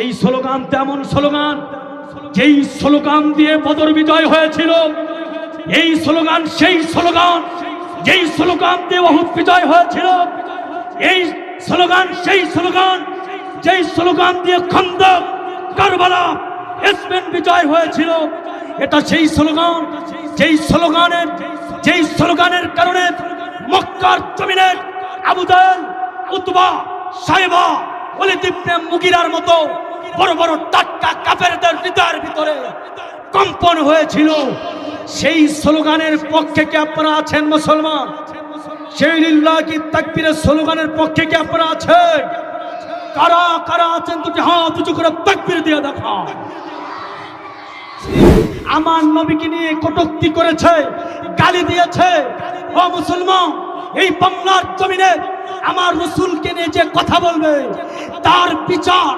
এই স্লোগান তেমন স্লোগান, যেই স্লোগান দিয়ে বদর বিজয় হয়েছিল। এই স্লোগান সেই স্লোগান, যেই স্লোগান দিয়ে উহুদ বিজয় হয়েছিল। এই স্লোগান সেই স্লোগান, যেই স্লোগান দিয়ে খন্দক, কারবালা, স্পেন বিজয় হয়েছিল। এটা সেই স্লোগান, যেই স্লোগানের কারণে মক্কার জমিনের আবু জাহেল, উতবা, সাইবা, ওয়ালিদ ইবনে মুগিরার মতো বড় বড় টাটকা কাফেরদের হৃদয়ের ভিতরে কম্পন হয়েছিল। সেই স্লোগানের পক্ষে কি আপনারা আছেন মুসলমান? সেই লিল্লাহ কি তাকবীরের স্লোগানের পক্ষে কি আপনারা আছেন? কারা কারা আছেন দুটি হাত উঁচু করে তাকবীর দিয়ে দেখান। আমার নবীকে নিয়ে কটূক্তি করেছে, গালি দিয়েছে। ও মুসলমান, এই বাংলার জমিনে আমার রাসূলকে নিয়ে যে কথা বলবে তার বিচার